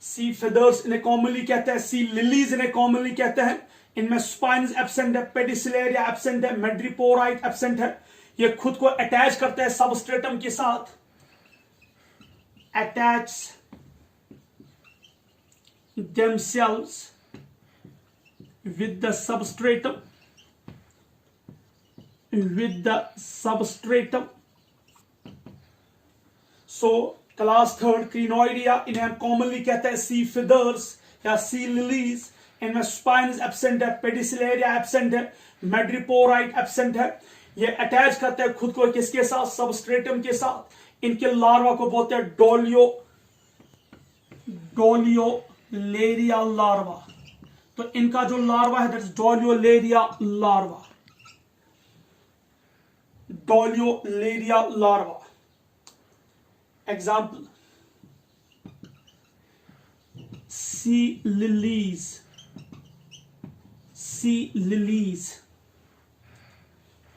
सी फेदर्स इन्हें कॉमनली कहते हैं, सी लिलीज इन्हें कॉमनली कहते हैं। इनमें स्पाइन्स एब्सेंट है, पेडिसिलेरिया एब्सेंट है, मेड्रिपोराइट एब्सेंट है। ये खुद को अटैच करते हैं सबस्ट्रेटम के साथ, attach themselves with the substratum, with the substratum. So class third Crinoidea, इन्हें हम कॉमनली कहते हैं सी फिदर्स या सी लिलीज। इनमें स्पाइन्स एब्सेंट है, पेडिसिलेरिया एब्सेंट है, मेड्रिपोराइट एब्सेंट है। ये अटैच करते हैं खुद को किसके साथ, सबस्ट्रेटम के साथ। इनके लार्वा को बोलते हैं डोलियोलेरिया लार्वा। तो इनका जो लार्वा है that is doliolaria larva, doliolaria larva. Example, sea lilies, sea lilies.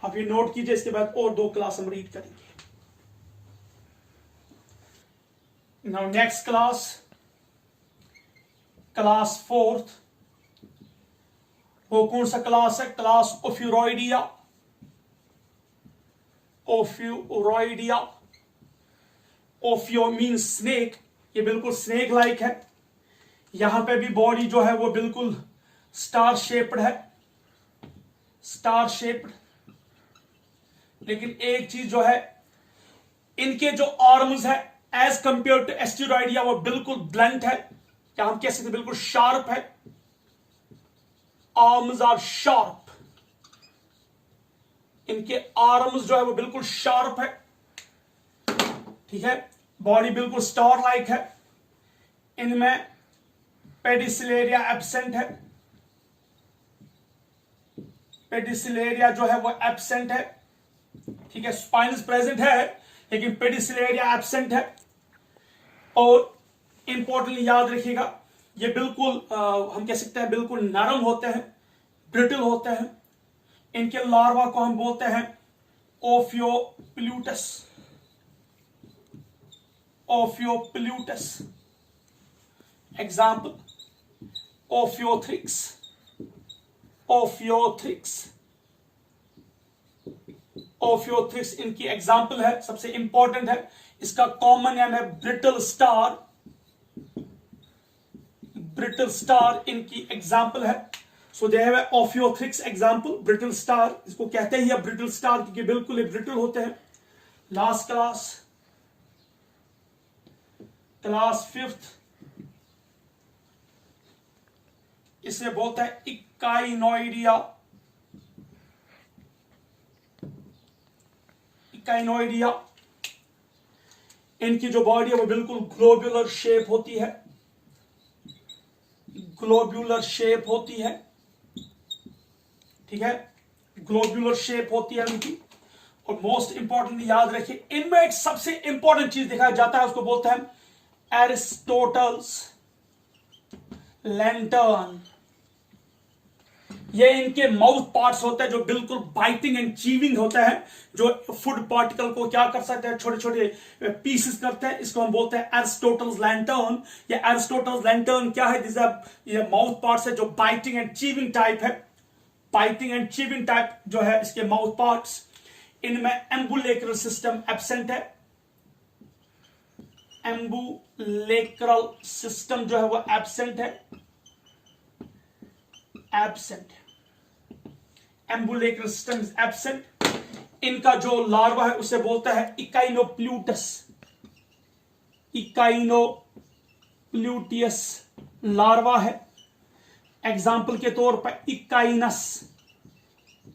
आप ये नोट कीजिए, इसके बाद और दो क्लास हम रीड करेंगे। Now next class, class fourth, वो कौन सा क्लास है, क्लास ओफ्यूरॉइडिया, ओफ्यूरॉइडिया। ओफियो मीन स्नेक, ये बिल्कुल स्नेक लाइक है। यहां पे भी बॉडी जो है वो बिल्कुल स्टार शेप्ड है, स्टार शेप्ड। लेकिन एक चीज जो है, इनके जो आर्म्स है एज कंपेयर टू एस्टेरॉइडिया वो बिल्कुल ब्लंट है, क्या हम कह सकते बिल्कुल शार्प है। आर्म्स आर शार्प, इनके आर्म्स जो है वो बिल्कुल शार्प है, ठीक है। बॉडी बिल्कुल स्टार लाइक है। इनमें पेडिसिलेरिया एब्सेंट है, पेडिसिलेरिया जो है वो एब्सेंट है, ठीक है। स्पाइन्स प्रेजेंट है लेकिन पेडिसिलेरिया एब्सेंट है। और इंपॉर्टेंटली याद रखिएगा, ये बिल्कुल हम कह सकते हैं बिल्कुल नरम होते हैं, ब्रिटल होते हैं। इनके लार्वा को हम बोलते हैं ओफियोप्लूटस, ओफियोप्लूटस। एग्जाम्पल, ओफियोथ्रिक्स, ओफियोथ्रिक्स, ओफियोथ्रिक्स इनकी एग्जाम्पल है, सबसे इंपॉर्टेंट है। इसका कॉमन नेम है ब्रिटल स्टार, ब्रिटल स्टार इनकी एग्जाम्पल है। So they have Ophiothrix example, brittle star, इसको कहते ही है ब्रिटल स्टार क्योंकि बिल्कुल ब्रिटल होते हैं। लास्ट क्लास, क्लास फिफ्थ, इसे बोलता है इकाइनोइडिया, इकाइनोइडिया। इनकी जो बॉडी है वो बिल्कुल ग्लोब्यूलर शेप होती है, ग्लोब्यूलर शेप होती है, ठीक है। ग्लोब्यूलर शेप होती है इनकी। और मोस्ट इंपॉर्टेंट याद रखिए, इनमें एक सबसे इंपॉर्टेंट चीज दिखाया जाता है, उसको बोलते हैं एरिस्टोटल्स लैंटर्न। ये इनके माउथ पार्ट्स होते हैं जो बिल्कुल बाइटिंग एंड चीविंग होता है, जो फूड पार्टिकल को क्या कर सकते हैं, छोटे छोटे पीसेस करते हैं। इसको हम बोलते हैं एरिस्टोटल्स लैंटर्न। ये एरिस्टोटल्स लैंटर्न क्या है, ये माउथ पार्ट्स है जो बाइटिंग एंड चीविंग टाइप है। पाइपिंग एंड च्यूविंग टाइप जो है इसके माउथ पार्ट्स, इनमें एम्बुलेक्रल सिस्टम एब्सेंट है। एम्बुलेक्रल सिस्टम जो है वो एब्सेंट है, absent, ambulacral system is absent. इनका जो लार्वा है उसे बोलता है इकाइनोप्ल्यूटस, इकाइनोप्ल्यूटियस लार्वा है। एग्जाम्पल के तौर पर इकाइनस,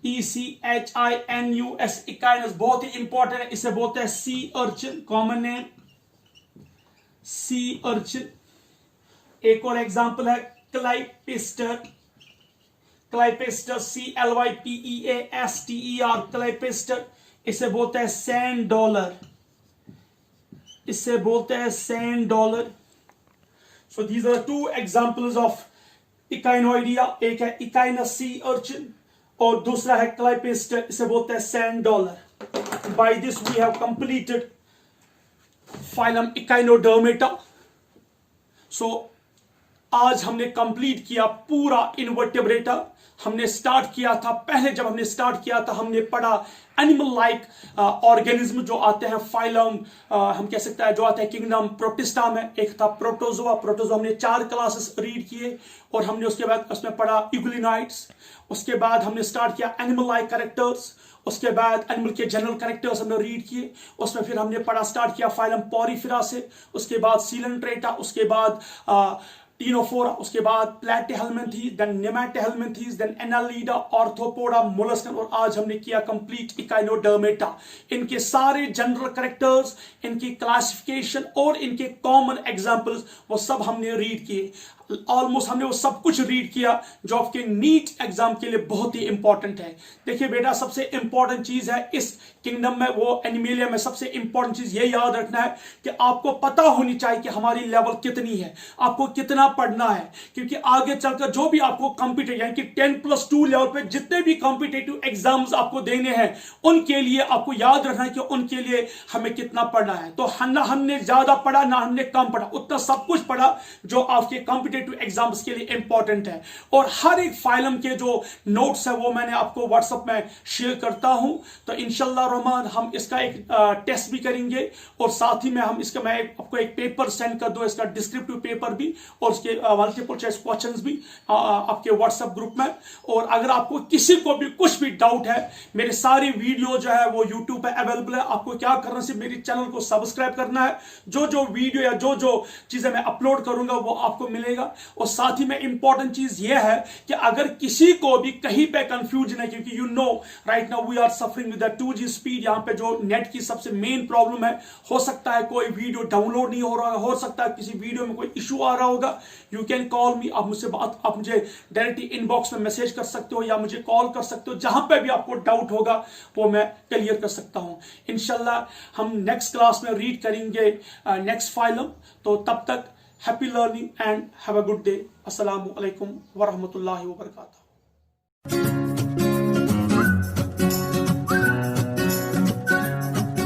ECHINUS, इकाइनस बहुत ही इंपॉर्टेंट है, इसे बोलते हैं sea urchin, common name sea urchin. एक और एग्जाम्पल है क्लाइपेस्टर, क्लाइपेस्टर CLYPEASTER, क्लाइपेस्टर, इसे बोलते हैं सैंड डॉलर, इसे बोलते हैं sand dollar. So these are two examples of Echinoidea, एक है इकाइनस सी अर्चिन और दूसरा है क्लाइपेस्टर, इसे बोलते हैं sand dollar. By this we have completed phylum Echinodermata. सो आज हमने कंप्लीट किया पूरा इनवर्टेब्रेटा। हमने स्टार्ट किया था, पहले जब हमने स्टार्ट किया था हमने पढ़ा एनिमल लाइक ऑर्गेनिज्म जो आते हैं फाइलम, हम कह सकते हैं जो आते हैं किंगडम प्रोटिस्टा में। एक था प्रोटोजोआ, प्रोटोजोआ हमने 4 क्लासेस रीड किए और हमने उसके बाद उसमें पढ़ा यूग्लिनाइड्स। उसके बाद हमने स्टार्ट किया एनिमल लाइक कैरेक्टर्स, उसके बाद एनिमल के जनरल कैरेक्टर्स हमने रीड किए। उसमें फिर हमने पढ़ा स्टार्ट किया फाइलम पॉरीफेरा से, उसके बाद सीलेंट्रेटा, उसके बाद टीनोफोरा, उसके बाद Platyhelminthes, then Nemathelminthes, then Annelida, Arthropoda, molluscan और आज हमने किया कंप्लीट इकाइनोडर्मेटा। इनके सारे जनरल कैरेक्टर्स, इनकी क्लासिफिकेशन और इनके कॉमन एग्जांपल्स वो सब हमने रीड किए। ऑलमोस्ट हमने वो सब कुछ रीड किया जो आपके नीट एग्जाम के लिए बहुत ही इंपॉर्टेंट है। देखिए बेटा, सबसे इंपॉर्टेंट चीज है इस किंगडम में, वो एनिमेलिया में सबसे इंपॉर्टेंट चीज ये याद रखना है कि आपको पता होनी चाहिए कि हमारी लेवल कितनी है, आपको कितना पढ़ना है। क्योंकि आगे चलकर जो भी आपको कॉम्पिटेटिव यानी कि 10+2 लेवल पे जितने भी कॉम्पिटेटिव एग्जाम्स आपको देने हैं उनके लिए आपको याद रखना है कि उनके लिए हमें कितना पढ़ना है। तो ना हमने ज्यादा पढ़ा ना हमने कम पढ़ा, उतना सब कुछ पढ़ा जो आपके कॉम्पिटेटिव एग्जाम्स के लिए इंपॉर्टेंट है। और हर एक फाइलम के जो नोट्स है वो मैंने आपको व्हाट्सएप में शेयर करता हूं। तो इंशाल्लाह रहमान हम इसका एक टेस्ट भी करेंगे और साथ ही में हम इसका मैं आपको एक पेपर सेंड कर दूं, इसका डिस्क्रिप्टिव पेपर भी और उसके मल्टीपल चॉइस क्वेश्चंस भी आपके व्हाट्सएप ग्रुप में। और अगर आपको किसी को भी कुछ भी डाउट है, मेरे सारी वीडियो जो है वो यूट्यूब पे अवेलेबल है। आपको क्या करना है, सिर्फ मेरे चैनल को सब्सक्राइब करना है। जो जो वीडियो या जो जो चीजें मैं अपलोड करूंगा वो आपको मिलेगा। और साथ ही में इंपॉर्टेंट चीज यह है कि अगर किसी को भी कहीं पे कंफ्यूजन है, क्योंकि you know right now we are suffering with the 2G speed, यहां पे जो नेट की सबसे मेन प्रॉब्लम है, हो सकता है कोई वीडियो डाउनलोड नहीं हो रहा है, हो सकता है किसी वीडियो में कोई इशू आ रहा होगा। यू कैन कॉल मी, आप मुझे डायरेक्टली इनबॉक्स में मैसेज कर सकते हो या मुझे कॉल कर सकते हो। जहां पे भी आपको डाउट होगा वो मैं क्लियर कर सकता हूं। इंशाल्लाह हम नेक्स्ट क्लास में रीड करेंगे नेक्स्ट फाइलम। तो तब तक happy learning and have a good day. अस्सलामु अलैकुम वरहमतुल्लाहि वबरकातुहू।